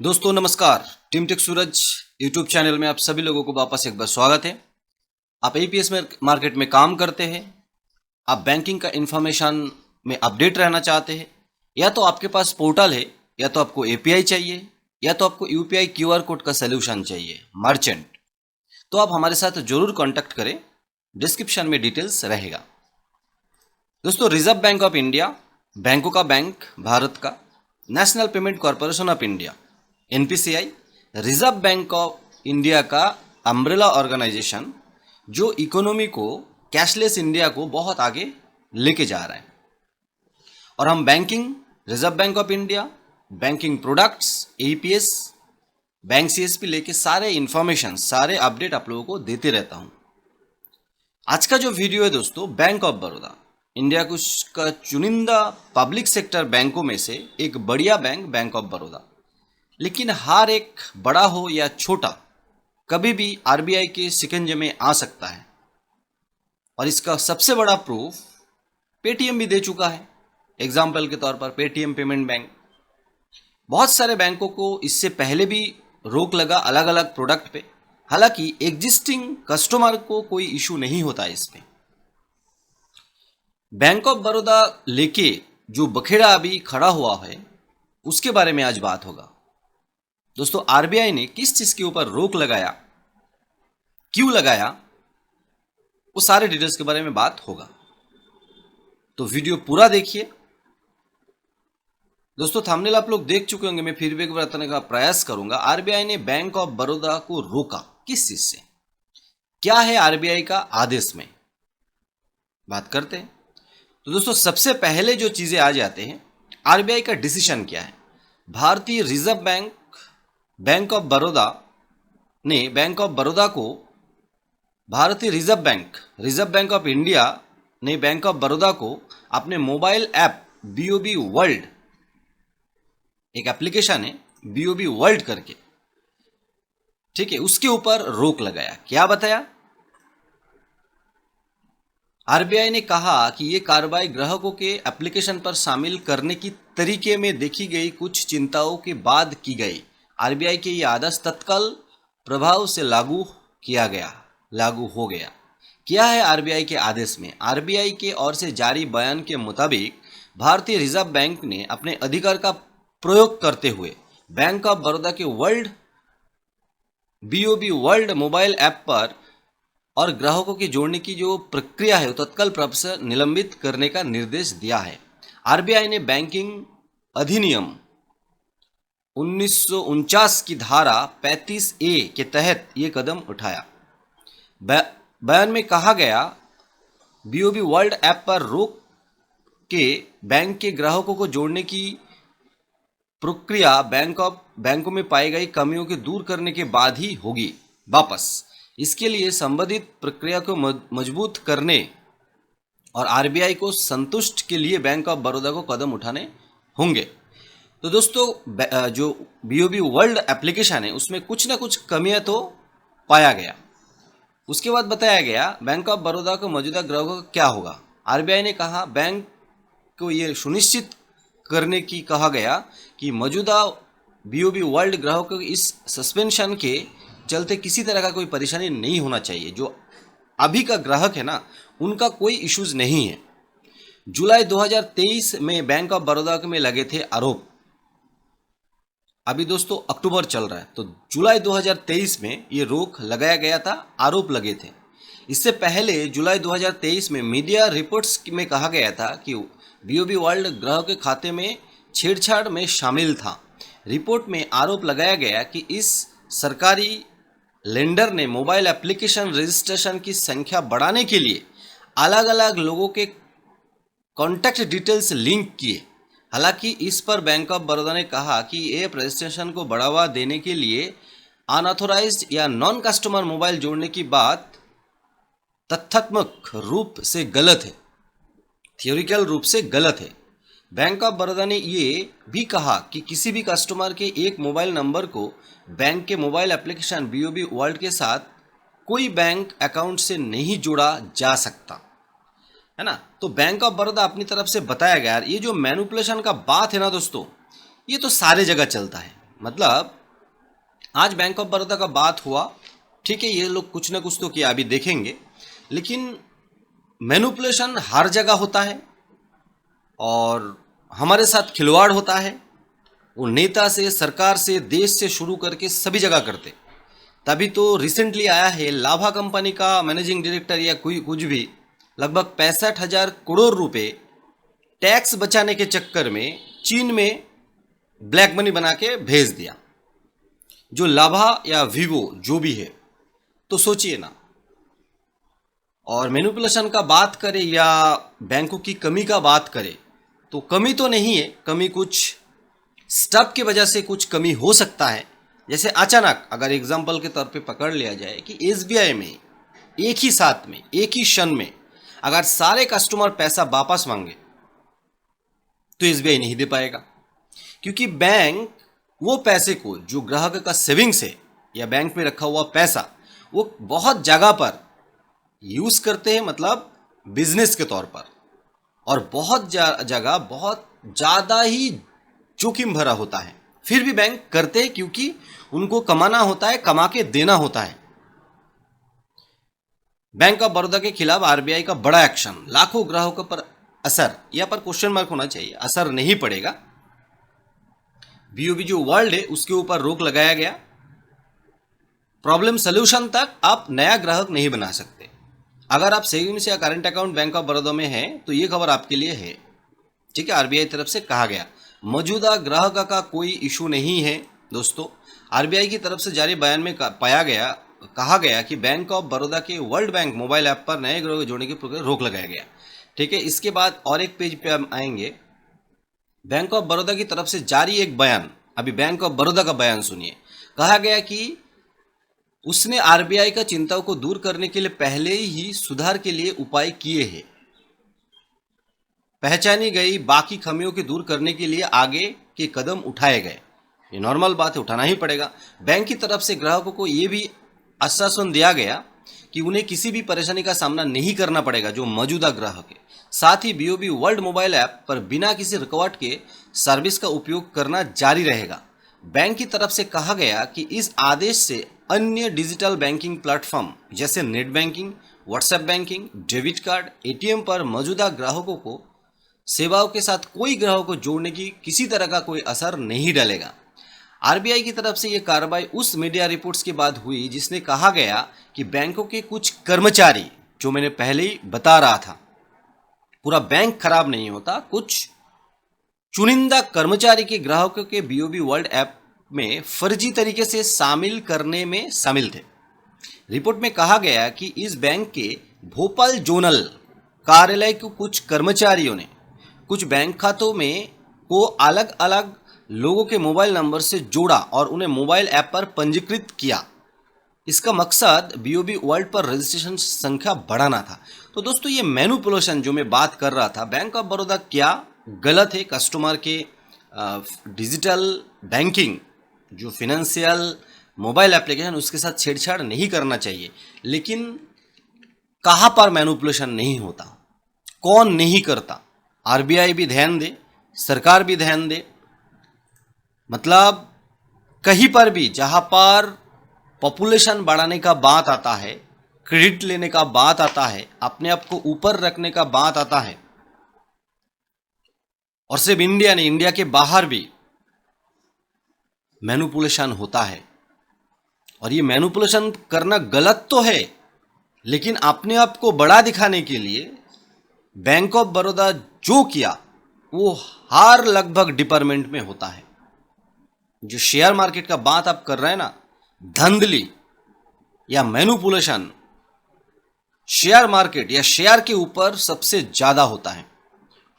दोस्तों नमस्कार। Team take सूरज YouTube channel में आप सभी लोगों को वापस एक बार स्वागत है। आप एपीएस में मार्केट में काम करते हैं, आप बैंकिंग का इंफॉर्मेशन में अपडेट रहना चाहते हैं, या तो आपके पास पोर्टल है, या तो आपको एपीआई चाहिए, या तो आपको यूपीआई क्यूआर कोड का सोल्यूशन चाहिए मर्चेंट, तो आप हमारे साथ जरूर कॉन्टैक्ट करें। डिस्क्रिप्शन में डिटेल्स रहेगा। दोस्तों, रिजर्व बैंक ऑफ इंडिया, बैंकों का बैंक भारत का, national payment corporation of India NPCI, reserve bank of India का अम्ब्रेला ऑर्गेनाइजेशन जो इकोनॉमी को, कैशलेस इंडिया को बहुत आगे लेके जा रहा है। और हम banking, reserve bank of India, banking products, APS, bank CSP लेके सारे इंफॉर्मेशन, सारे अपडेट आप लोगों को देते रहता हूं। आज का जो वीडियो है दोस्तों, बैंक ऑफ बड़ौदा, इंडिया का चुनिंदा पब्लिक सेक्टर बैंकों में से एक बढ़िया बैंक, बैंक ऑफ बड़ौदा। लेकिन हर एक बड़ा हो या छोटा कभी भी आरबीआई के शिकंजे में आ सकता है, और इसका सबसे बड़ा प्रूफ पेटीएम भी दे चुका है। एग्जाम्पल के तौर पर पेटीएम पेमेंट बैंक, बहुत सारे बैंकों को इससे पहले भी रोक लगा अलग अलग प्रोडक्ट पे। हालांकि एग्जिस्टिंग कस्टमर को कोई इशू नहीं होता इस पे। बैंक ऑफ बड़ौदा लेके जो बखेड़ा अभी खड़ा हुआ है, उसके बारे में आज बात होगा। दोस्तों, आरबीआई ने किस चीज के ऊपर रोक लगाया, क्यों लगाया, वो सारे डिटेल्स के बारे में बात होगा, तो वीडियो पूरा देखिए। दोस्तों, थंबनेल आप लोग देख चुके होंगे, मैं फिर भी एक बार बताने का प्रयास करूंगा। आरबीआई ने बैंक ऑफ बड़ौदा को रोका किस चीज से, क्या है आरबीआई का आदेश में, बात करते हैं। तो दोस्तों, सबसे पहले जो चीजें आ जाते हैं, आरबीआई का डिसीजन क्या है। भारतीय reserve bank, bank of Baroda ने बैंक ऑफ बड़ौदा को, भारतीय रिजर्व बैंक ऑफ इंडिया ने बैंक ऑफ बड़ौदा को अपने मोबाइल ऐप बीओबी वर्ल्ड, एक एप्लीकेशन है बीओबी वर्ल्ड करके, ठीक है, उसके ऊपर रोक लगाया। क्या बताया, आरबीआई ने कहा कि यह कार्रवाई ग्राहकों के एप्लीकेशन पर शामिल करने की तरीके में देखी गई कुछ चिंताओं के बाद की गई। आरबीआई के ये आदेश तत्काल प्रभाव से लागू हो गया। क्या है आरबीआई के आदेश में। आरबीआई के ओर से जारी बयान के मुताबिक भारतीय रिजर्व बैंक ने अपने अधिकार का प्रयोग करते हुए बैंक ऑफ बड़ौदा के बीओबी वर्ल्ड मोबाइल ऐप पर और ग्राहकों के जोड़ने की जो प्रक्रिया है, वो तत्काल प्रभाव से निलंबित करने का निर्देश दिया है। आरबीआई ने बैंकिंग अधिनियम 1949 की धारा 35A के तहत ये कदम उठाया। बयान में कहा गया, बीओबी वर्ल्ड ऐप पर रोक के बैंक के ग्राहकों को जोड़ने की प्रक्रिया बैंकों में पाई गई कमियों को दूर करने के बाद ही होगी वापस। इसके लिए संबंधित प्रक्रिया को मजबूत करने और आरबीआई को संतुष्ट के लिए बैंक ऑफ बड़ौदा को कदम उठाने होंगे। तो दोस्तों, जो बीओबी वर्ल्ड एप्लीकेशन है उसमें कुछ ना कुछ कमियां तो पाया गया। उसके बाद बताया गया बैंक ऑफ बड़ौदा को मौजूदा ग्राहकों का क्या होगा। आरबीआई ने कहा, बैंक को ये सुनिश्चित करने की कहा गया कि मौजूदा बीओबी वर्ल्ड ग्राहकों को इस सस्पेंशन के चलते किसी तरह का कोई परेशानी नहीं होना चाहिए। जो अभी का ग्राहक है ना, उनका कोई इश्यूज नहीं है। जुलाई 2023 में बैंक ऑफ बड़ौदा में लगे थे आरोप। अभी दोस्तों अक्टूबर चल रहा है, तो जुलाई 2023 में ये रोक लगाया गया था, आरोप लगे थे। इससे पहले जुलाई 2023 में मीडिया रिपोर्ट्स में कहा गया था कि बीओबी वर्ल्ड ग्राहक के खाते में छेड़छाड़ में शामिल था। रिपोर्ट में आरोप लगाया गया कि इस सरकारी लेंडर ने मोबाइल एप्लीकेशन रजिस्ट्रेशन की संख्या बढ़ाने के लिए अलग अलग लोगों के कॉन्टैक्ट डिटेल्स लिंक किए। हालांकि इस पर बैंक ऑफ बड़ौदा ने कहा कि ऐप रजिस्ट्रेशन को बढ़ावा देने के लिए अनऑथोराइज्ड या नॉन कस्टमर मोबाइल जोड़ने की बात तथ्यात्मक रूप से गलत है, थियोरिकल रूप से गलत है। बैंक ऑफ बड़ौदा ने ये भी कहा कि किसी भी कस्टमर के एक मोबाइल नंबर को बैंक के मोबाइल एप्लीकेशन बीओबी वर्ल्ड के साथ कोई बैंक अकाउंट से नहीं जोड़ा जा सकता है ना। तो बैंक ऑफ बड़ौदा अपनी तरफ से बताया गया। ये जो मैनिपुलेशन का बात है ना दोस्तों, ये तो सारे जगह चलता है। मतलब आज बैंक ऑफ बड़ौदा का बात हुआ, ठीक है, ये लोग कुछ ना कुछ तो किया, अभी देखेंगे, लेकिन मैनिपुलेशन हर जगह होता है और हमारे साथ खिलवाड़ होता है। वो नेता से, सरकार से, देश से शुरू करके सभी जगह करते। तभी तो रिसेंटली आया है लाभा कंपनी का मैनेजिंग डायरेक्टर या कोई कुछ भी लगभग 65,000 करोड़ रुपए टैक्स बचाने के चक्कर में चीन में ब्लैक मनी बना के भेज दिया, जो लाभा या वीवो जो भी है। तो सोचिए ना। और मैनिपुलेशन का बात करें या बैंकों की कमी का बात करें तो कमी तो नहीं है, कमी कुछ स्टफ की वजह से कुछ कमी हो सकता है। जैसे अचानक अगर एग्जांपल के तौर पे पकड़ लिया जाए कि एसबीआई में एक ही साथ में, एक ही क्षण में अगर सारे कस्टमर पैसा वापस मांगे तो एसबीआई नहीं दे पाएगा, क्योंकि बैंक वो पैसे को जो ग्राहक का सेविंग्स है या बैंक में रखा हुआ पैसा वो बहुत जगह पर यूज करते हैं, मतलब बिजनेस के तौर पर, और बहुत जगह बहुत ज़्यादा ही जोखिम भरा होता है। फिर भी बैंक करते हैं क्योंकि उनको कमाना होता है, कमा के देना होता है। बैंक ऑफ बड़ौदा के खिलाफ आरबीआई का बड़ा एक्शन, लाखों ग्राहकों पर असर, यहाँ पर क्वेश्चन मार्क होना चाहिए, असर नहीं पड़ेगा। बीओबी जो वर्ल्ड है उसके ऊपर रोक लगाया गया। प्रॉब्लम सोल्यूशन तक आप नया ग्राहक नहीं बना सकते। अगर आप सेविंग्स या current account bank of Baroda में है तो ये खबर आपके लिए है, ठीक है। आरबीआई तरफ से कहा गया मौजूदा ग्राहक का कोई इशू नहीं है। दोस्तों, आरबीआई की तरफ से जारी बयान में कहा गया कि बैंक ऑफ बड़ौदा के वर्ल्ड बैंक मोबाइल ऐप पर नए ग्राहक जोड़ने की प्रक्रिया रोक लगाया गया, ठीक है। इसके बाद और एक पेज पे हम आएंगे, बैंक ऑफ बड़ौदा की तरफ से जारी एक बयान। अभी बैंक ऑफ बड़ौदा का बयान सुनिए। कहा गया कि उसने आरबीआई का चिंताओं को दूर करने के लिए पहले ही सुधार के लिए उपाय किए हैं। पहचानी गई बाकी खामियों के दूर करने के लिए आगे के कदम उठाए गए। ये नॉर्मल बात है, उठाना ही पड़ेगा। बैंक की तरफ से ग्राहकों को ये भी आश्वासन दिया गया कि उन्हें किसी भी परेशानी का सामना नहीं करना पड़ेगा जो मौजूदा ग्राहक है। साथ ही बीओबी वर्ल्ड मोबाइल ऐप पर बिना किसी रुकावट के सर्विस का उपयोग करना जारी रहेगा। बैंक की तरफ से कहा गया कि इस आदेश से अन्य डिजिटल बैंकिंग प्लेटफॉर्म जैसे net banking, WhatsApp banking, debit card, ATM पर मौजूदा ग्राहकों को सेवाओं के साथ कोई ग्राहक को जोड़ने की किसी तरह का कोई असर नहीं डालेगा। आरबीआई की तरफ से यह कार्रवाई उस मीडिया रिपोर्ट्स के बाद हुई जिसने कहा गया कि बैंकों के कुछ कर्मचारी, जो मैंने पहले ही बता रहा था, पूरा बैंक खराब नहीं होता, कुछ चुनिंदा कर्मचारी के ग्राहकों के बीओबी वर्ल्ड ऐप में फर्जी तरीके से शामिल करने में शामिल थे। रिपोर्ट में कहा गया कि इस बैंक के भोपाल जोनल कार्यालय के कुछ कर्मचारियों ने कुछ बैंक खातों में को अलग अलग लोगों के मोबाइल नंबर से जोड़ा और उन्हें मोबाइल ऐप पर पंजीकृत किया। इसका मकसद बीओबी वर्ल्ड पर रजिस्ट्रेशन संख्या बढ़ाना था। तो दोस्तों, ये मैनिपुलेशन जो मैं बात कर रहा था, बैंक ऑफ बड़ौदा क्या गलत है, कस्टमर के डिजिटल बैंकिंग जो फिनेंशियल मोबाइल एप्लीकेशन उसके साथ छेड़छाड़ नहीं करना चाहिए। लेकिन कहाँ पर मैनिपुलेशन नहीं होता, कौन नहीं करता? आरबीआई भी ध्यान दे, सरकार भी ध्यान दे। मतलब कहीं पर भी जहां पर पॉपुलेशन बढ़ाने का बात आता है, क्रेडिट लेने का बात आता है, अपने आप को ऊपर रखने का बात आता है, और सिर्फ इंडिया नहीं, इंडिया के बाहर भी मैनिपुलेशन होता है। और ये मैनिपुलेशन करना गलत तो है, लेकिन अपने आप को बड़ा दिखाने के लिए बैंक ऑफ बड़ौदा जो किया वो हर लगभग डिपार्टमेंट में होता है। जो शेयर मार्केट का बात आप कर रहे हैं ना, धांधली या मैनिपुलेशन शेयर मार्केट या शेयर के ऊपर सबसे ज्यादा होता है।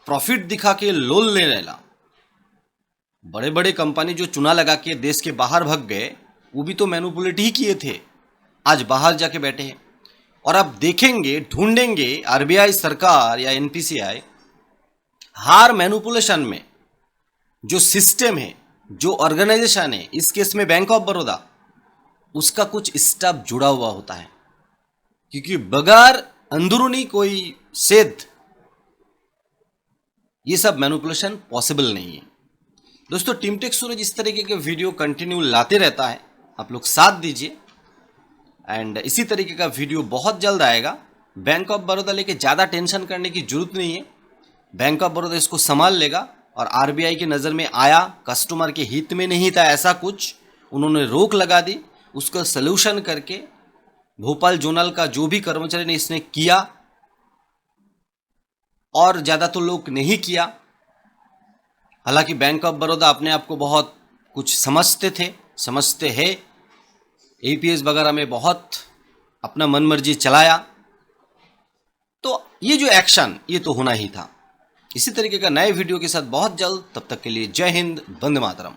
प्रॉफिट दिखा के लोन ले लेना। बड़े बड़े कंपनी जो चुना लगा के देश के बाहर भाग गए, वो भी तो मैनिपुलेट ही किए थे, आज बाहर जाके बैठे हैं। और आप देखेंगे, ढूंढेंगे, आरबीआई सरकार या एनपीसीआई हर मैनिपुलेशन में जो सिस्टम है, जो ऑर्गेनाइजेशन है, इस केस में बैंक ऑफ बड़ौदा, उसका कुछ स्टाफ जुड़ा हुआ होता है। क्योंकि बगैर अंदरूनी कोई सेध ये सब मैनिपुलेशन पॉसिबल नहीं है। दोस्तों टीमटेक सूरज इस तरीके के वीडियो कंटिन्यू लाते रहता है, आप लोग साथ दीजिए एंड इसी तरीके का वीडियो बहुत जल्द आएगा। बैंक ऑफ बड़ौदा लेके ज़्यादा टेंशन करने की जरूरत नहीं है, बैंक ऑफ बड़ौदा इसको संभाल लेगा। और आरबीआई की नज़र में आया कस्टमर के हित में नहीं था ऐसा कुछ, उन्होंने रोक लगा दी, उसका सलूशन करके भोपाल जोनल का जो भी कर्मचारी ने इसने किया, और ज़्यादा तो लोग नहीं किया। हालांकि बैंक ऑफ बड़ौदा अपने आप को बहुत कुछ समझते हैं, एपीएस वगैरह में बहुत अपना मनमर्जी चलाया, तो ये जो एक्शन ये तो होना ही था। इसी तरीके का नए वीडियो के साथ बहुत जल्द, तब तक के लिए जय हिंद, वंदे मातरम।